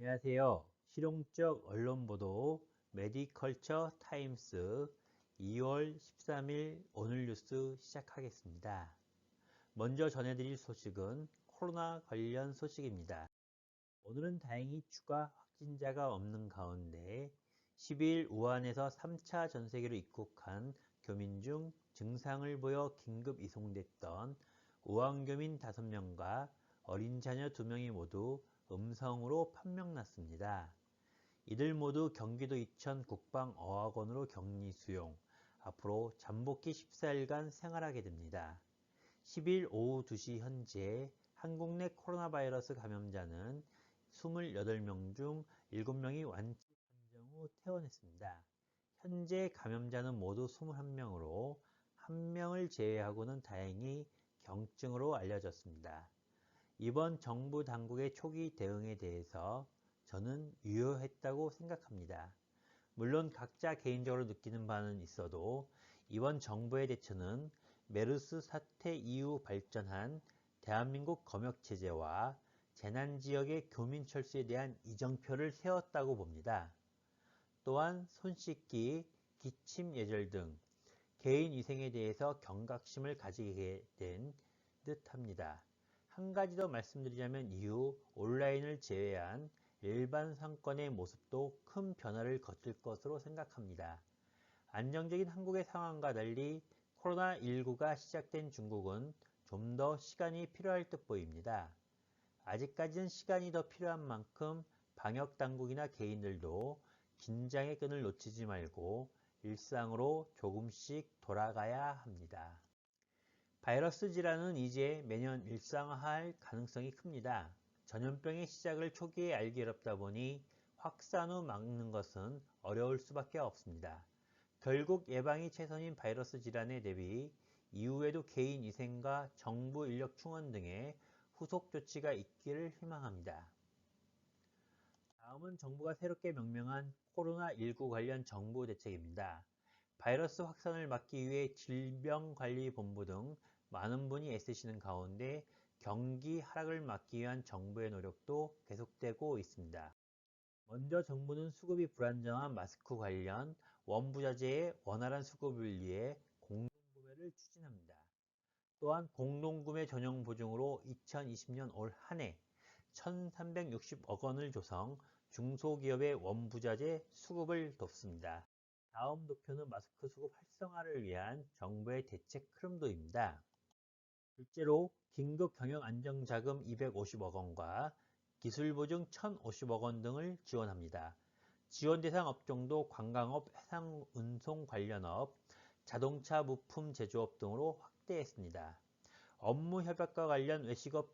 안녕하세요. 실용적 언론 보도 메디컬처 타임스 2월 13일 오늘 뉴스 시작하겠습니다. 먼저 전해드릴 소식은 코로나 관련 소식입니다. 오늘은 다행히 추가 확진자가 없는 가운데 12일 우한에서 3차 전세계로 입국한 교민 중 증상을 보여 긴급 이송됐던 우한 교민 5명과 어린 자녀 2명이 모두 음성으로 판명났습니다. 이들 모두 경기도 이천 국방어학원으로 격리 수용, 앞으로 잠복기 14일간 생활하게 됩니다. 10일 오후 2시 현재 한국 내 코로나 바이러스 감염자는 28명 중 7명이 완치 판정 후 퇴원했습니다. 현재 감염자는 모두 21명으로 1명을 제외하고는 다행히 경증으로 알려졌습니다. 이번 정부 당국의 초기 대응에 대해서 저는 유효했다고 생각합니다. 물론 각자 개인적으로 느끼는 바는 있어도 이번 정부의 대처는 메르스 사태 이후 발전한 대한민국 검역체제와 재난지역의 교민 철수에 대한 이정표를 세웠다고 봅니다. 또한 손 씻기, 기침 예절 등 개인위생에 대해서 경각심을 가지게 된 듯합니다. 한 가지 더 말씀드리자면 이후 온라인을 제외한 일반 상권의 모습도 큰 변화를 거칠 것으로 생각합니다. 안정적인 한국의 상황과 달리 코로나19가 시작된 중국은 좀 더 시간이 필요할 듯 보입니다. 아직까지는 시간이 더 필요한 만큼 방역당국이나 개인들도 긴장의 끈을 놓치지 말고 일상으로 조금씩 돌아가야 합니다. 바이러스 질환은 이제 매년 일상화할 가능성이 큽니다. 전염병의 시작을 초기에 알기 어렵다 보니 확산 후 막는 것은 어려울 수밖에 없습니다. 결국 예방이 최선인 바이러스 질환에 대비 이후에도 개인 위생과 정부 인력 충원 등의 후속 조치가 있기를 희망합니다. 다음은 정부가 새롭게 명명한 코로나19 관련 정부 대책입니다. 바이러스 확산을 막기 위해 질병관리본부 등 많은 분이 애쓰시는 가운데 경기 하락을 막기 위한 정부의 노력도 계속되고 있습니다. 먼저 정부는 수급이 불안정한 마스크 관련 원부자재의 원활한 수급을 위해 공동구매를 추진합니다. 또한 공동구매 전용 보증으로 2020년 올 한 해 1,360억 원을 조성 중소기업의 원부자재 수급을 돕습니다. 다음 도표는 마스크 수급 활성화를 위한 정부의 대책 흐름도입니다. 둘째로 긴급 경영 안정자금 250억 원과 기술보증 1,050억 원 등을 지원합니다. 지원 대상 업종도 관광업, 해상운송 관련업, 자동차 부품 제조업 등으로 확대했습니다. 업무 협약과 관련 외식업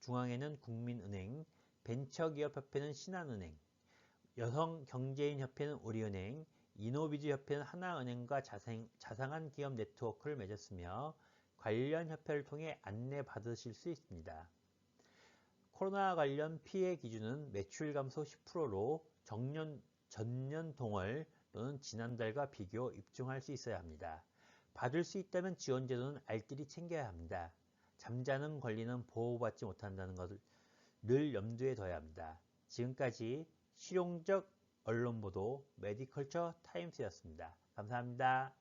중앙회는 국민은행, 벤처기업협회는 신한은행, 여성경제인협회는 우리은행, 이노비즈협회는 하나은행과 자상한 기업 네트워크를 맺었으며 관련 협회를 통해 안내받으실 수 있습니다. 코로나 관련 피해 기준은 매출 감소 10%로 전년 동월 또는 지난달과 비교 입증할 수 있어야 합니다. 받을 수 있다면 지원 제도는 알뜰히 챙겨야 합니다. 잠자는 권리는 보호받지 못한다는 것을 늘 염두에 둬야 합니다. 지금까지 실용적 언론 보도 메디컬처 타임스였습니다. 감사합니다.